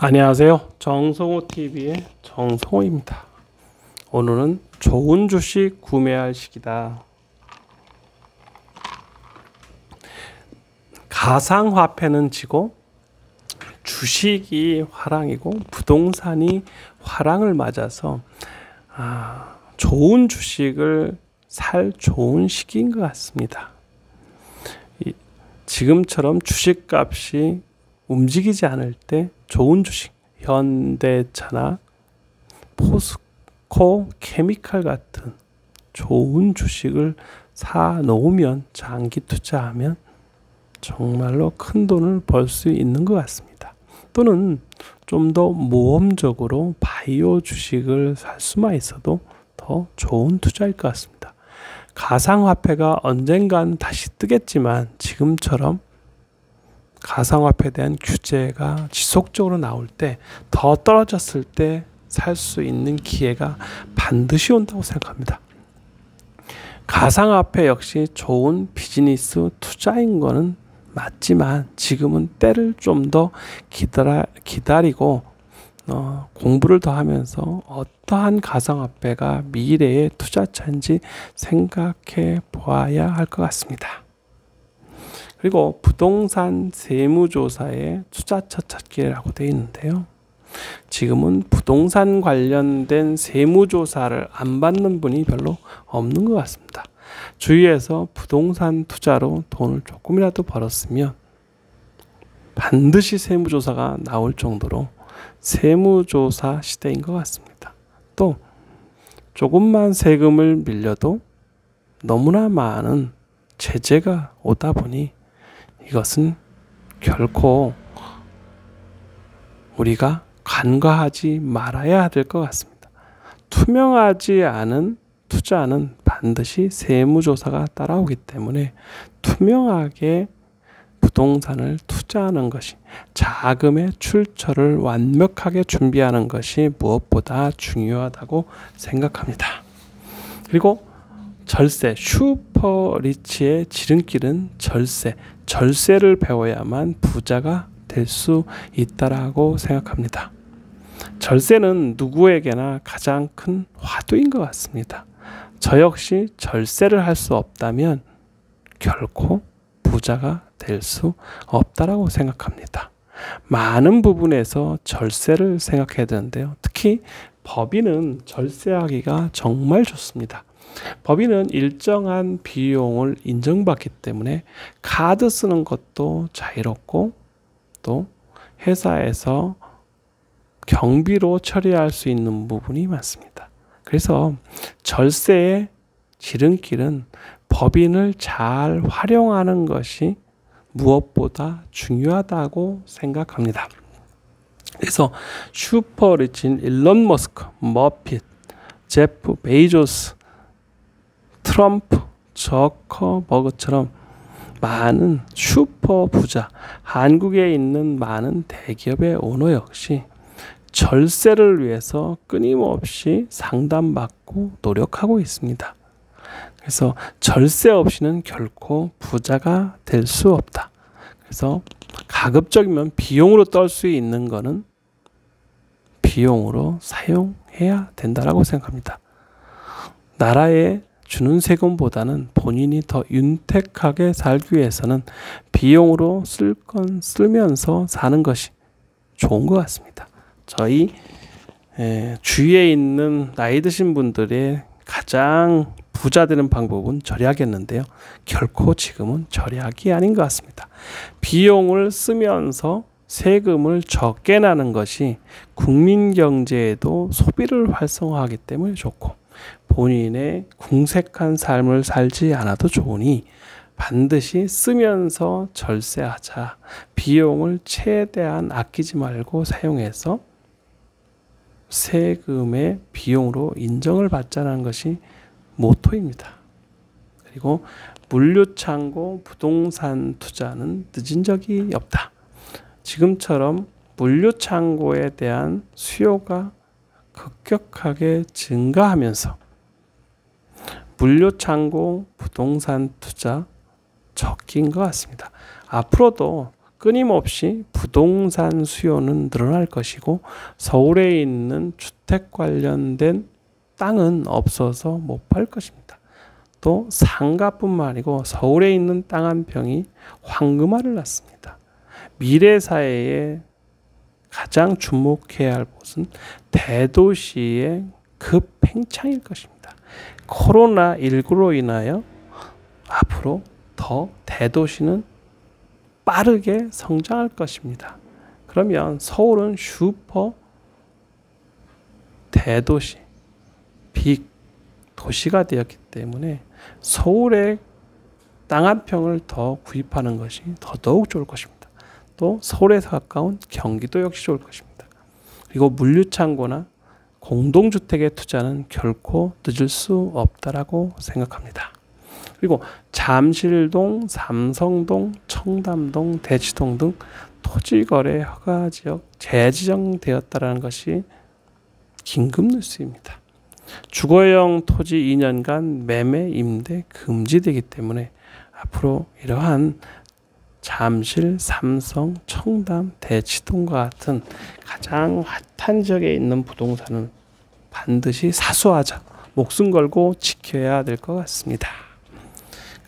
안녕하세요. 정성호TV의 정성호입니다. 오늘은 좋은 주식 구매할 시기다. 가상화폐는 지고 주식이 화랑이고 부동산이 화랑을 맞아서 좋은 주식을 살 좋은 시기인 것 같습니다. 지금처럼 주식값이 움직이지 않을 때 좋은 주식, 현대차나 포스코 케미칼 같은 좋은 주식을 사 놓으면 장기 투자하면 정말로 큰 돈을 벌 수 있는 것 같습니다. 또는 좀 더 모험적으로 바이오 주식을 살 수만 있어도 더 좋은 투자일 것 같습니다. 가상화폐가 언젠간 다시 뜨겠지만 지금처럼 가상화폐에 대한 규제가 지속적으로 나올 때 더 떨어졌을 때 살 수 있는 기회가 반드시 온다고 생각합니다. 가상화폐 역시 좋은 비즈니스 투자인 거는 맞지만 지금은 때를 좀 더 기다리고 공부를 더 하면서 어떠한 가상화폐가 미래의 투자처인지 생각해 보아야 할 것 같습니다. 그리고 부동산 세무조사의 투자처 찾기라고 되어 있는데요. 지금은 부동산 관련된 세무조사를 안 받는 분이 별로 없는 것 같습니다. 주위에서 부동산 투자로 돈을 조금이라도 벌었으면 반드시 세무조사가 나올 정도로 세무조사 시대인 것 같습니다. 또 조금만 세금을 밀려도 너무나 많은 제재가 오다 보니 이것은 결코 우리가 간과하지 말아야 될 것 같습니다. 투명하지 않은 투자는 반드시 세무조사가 따라오기 때문에 투명하게 부동산을 투자하는 것이 자금의 출처를 완벽하게 준비하는 것이 무엇보다 중요하다고 생각합니다. 그리고 절세, 슈퍼리치의 지름길은 절세를 배워야만 부자가 될 수 있다라고 생각합니다. 절세는 누구에게나 가장 큰 화두인 것 같습니다. 저 역시 절세를 할 수 없다면 결코 부자가 될 수 없다라고 생각합니다. 많은 부분에서 절세를 생각해야 되는데요. 특히 법인은 절세하기가 정말 좋습니다. 법인은 일정한 비용을 인정받기 때문에 카드 쓰는 것도 자유롭고 또 회사에서 경비로 처리할 수 있는 부분이 많습니다. 그래서 절세의 지름길은 법인을 잘 활용하는 것이 무엇보다 중요하다고 생각합니다. 그래서 슈퍼리치인 일론 머스크, 머핏, 제프 베이조스, 트럼프, 저커버그처럼 많은 슈퍼 부자, 한국에 있는 많은 대기업의 오너 역시 절세를 위해서 끊임없이 상담받고 노력하고 있습니다. 그래서 절세 없이는 결코 부자가 될 수 없다. 그래서 가급적이면 비용으로 떨 수 있는 거는 비용으로 사용해야 된다라고 생각합니다. 나라에 주는 세금보다는 본인이 더 윤택하게 살기 위해서는 비용으로 쓸 건 쓰면서 사는 것이 좋은 것 같습니다. 저희 주위에 있는 나이 드신 분들의 가장 부자 되는 방법은 절약이었는데요. 결코 지금은 절약이 아닌 것 같습니다. 비용을 쓰면서 세금을 적게 나는 것이 국민 경제에도 소비를 활성화하기 때문에 좋고 본인의 궁색한 삶을 살지 않아도 좋으니 반드시 쓰면서 절세하자. 비용을 최대한 아끼지 말고 사용해서 세금의 비용으로 인정을 받자는 것이 모토입니다. 그리고 물류창고 부동산 투자는 늦은 적이 없다. 지금처럼 물류창고에 대한 수요가 급격하게 증가하면서 물류창고 부동산 투자 적긴 것 같습니다. 앞으로도 끊임없이 부동산 수요는 늘어날 것이고 서울에 있는 주택 관련된 땅은 없어서 못 팔 것입니다. 또 상가뿐만 아니고 서울에 있는 땅 한 평이 황금알을 낳습니다. 미래 사회에 가장 주목해야 할 곳은 대도시의 급팽창일 것입니다. 코로나19로 인하여 앞으로 더 대도시는 빠르게 성장할 것입니다. 그러면 서울은 슈퍼 대도시, 빅 도시가 되었기 때문에 서울의 땅 한 평을 더 구입하는 것이 더더욱 좋을 것입니다. 또 서울에서 가까운 경기도 역시 좋을 것입니다. 그리고 물류창고나 공동주택의 투자는 결코 늦을 수 없다라고 생각합니다. 그리고 잠실동, 삼성동, 청담동, 대치동 등 토지거래 허가지역 재지정되었다는 것이 긴급 뉴스입니다. 주거용 토지 2년간 매매, 임대 금지되기 때문에 앞으로 이러한 잠실, 삼성, 청담, 대치동과 같은 가장 핫한 지역에 있는 부동산은 반드시 사수하자, 목숨 걸고 지켜야 될 것 같습니다.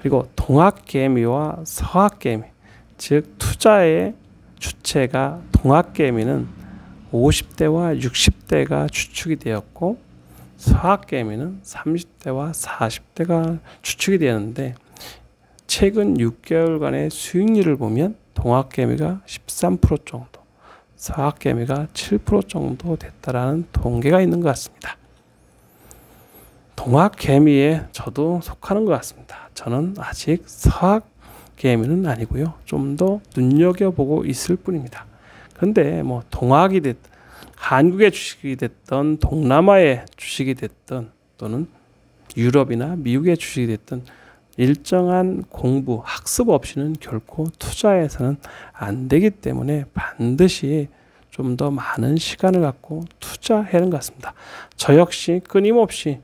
그리고 동학개미와 서학개미, 즉 투자의 주체가 동학개미는 50대와 60대가 주축이 되었고 서학개미는 30대와 40대가 주축이 되었는데 최근 6개월간의 수익률을 보면 동학개미가 13% 정도, 서학개미가 7% 정도 됐다라는 통계가 있는 것 같습니다. 동학개미에 저도 속하는 것 같습니다. 저는 아직 서학개미는 아니고요. 좀 더 눈여겨보고 있을 뿐입니다. 그런데 뭐 동학이 됐든 한국의 주식이 됐든 동남아의 주식이 됐든 또는 유럽이나 미국의 주식이 됐든 일정한 공부, 학습 없이는 결코 투자해서는 안 되기 때문에 반드시 좀 더 많은 시간을 갖고 투자해야 하는 것 같습니다. 저 역시 끊임없이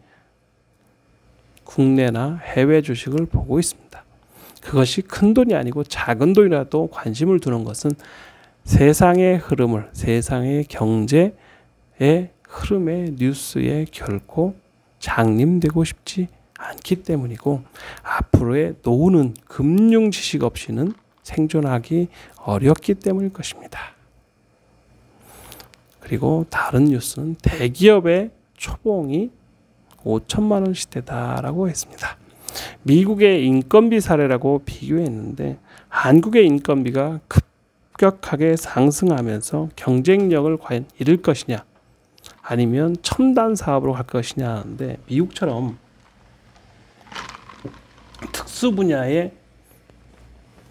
국내나 해외 주식을 보고 있습니다. 그것이 큰 돈이 아니고 작은 돈이라도 관심을 두는 것은 세상의 흐름을, 세상의 경제의 흐름의 뉴스에 결코 장림되고 싶지 않기 때문이고 앞으로의 노후는 금융 지식 없이는 생존하기 어렵기 때문일 것입니다. 그리고 다른 뉴스는 대기업의 초봉이 5천만 원 시대다라고 했습니다. 미국의 인건비 사례라고 비교했는데 한국의 인건비가 급격하게 상승하면서 경쟁력을 과연 잃을 것이냐 아니면 첨단 사업으로 갈 것이냐 하는데 미국처럼 특수 분야에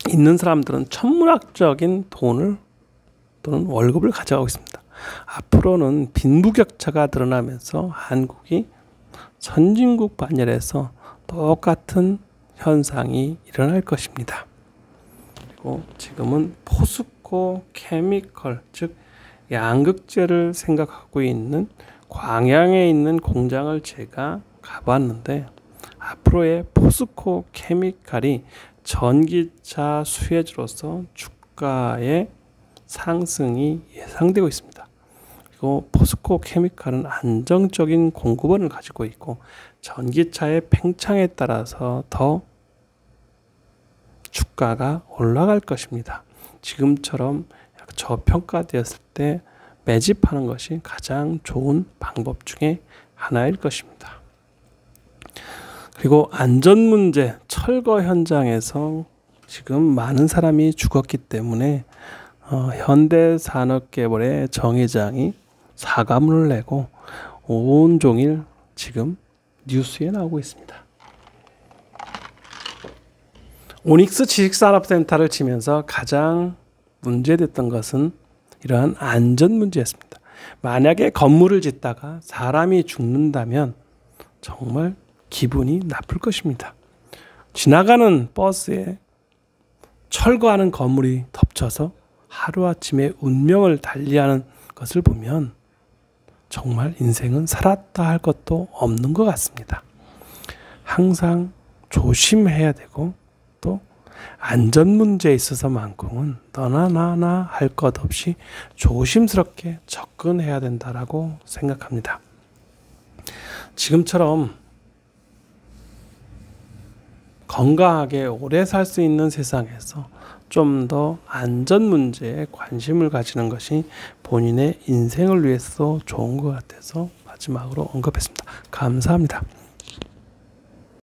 있는 사람들은 천문학적인 돈을 또는 월급을 가져가고 있습니다. 앞으로는 빈부격차가 드러나면서 한국이 선진국 반열에서 똑같은 현상이 일어날 것입니다. 그리고 지금은 포스코 케미컬, 즉 양극재를 생각하고 있는 광양에 있는 공장을 제가 가봤는데 앞으로의 포스코 케미칼이 전기차 수혜주로서 주가의 상승이 예상되고 있습니다. 그리고 포스코 케미칼은 안정적인 공급원을 가지고 있고 전기차의 팽창에 따라서 더 주가가 올라갈 것입니다. 지금처럼 저평가되었을 때 매집하는 것이 가장 좋은 방법 중에 하나일 것입니다. 그리고 안전 문제, 철거 현장에서 지금 많은 사람이 죽었기 때문에 현대산업개발의 정 회장이 사과문을 내고 온종일 지금 뉴스에 나오고 있습니다. 오닉스 지식산업센터를 치면서 가장 문제됐던 것은 이러한 안전 문제였습니다. 만약에 건물을 짓다가 사람이 죽는다면 정말 기분이 나쁠 것입니다. 지나가는 버스에 철거하는 건물이 덮쳐서 하루아침에 운명을 달리하는 것을 보면 정말 인생은 살았다 할 것도 없는 것 같습니다. 항상 조심해야 되고 또 안전 문제에 있어서만큼은 너나 나나 할 것 없이 조심스럽게 접근해야 된다라고 생각합니다. 지금처럼 건강하게 오래 살 수 있는 세상에서 좀 더 안전 문제에 관심을 가지는 것이 본인의 인생을 위해서 좋은 것 같아서 마지막으로 언급했습니다. 감사합니다.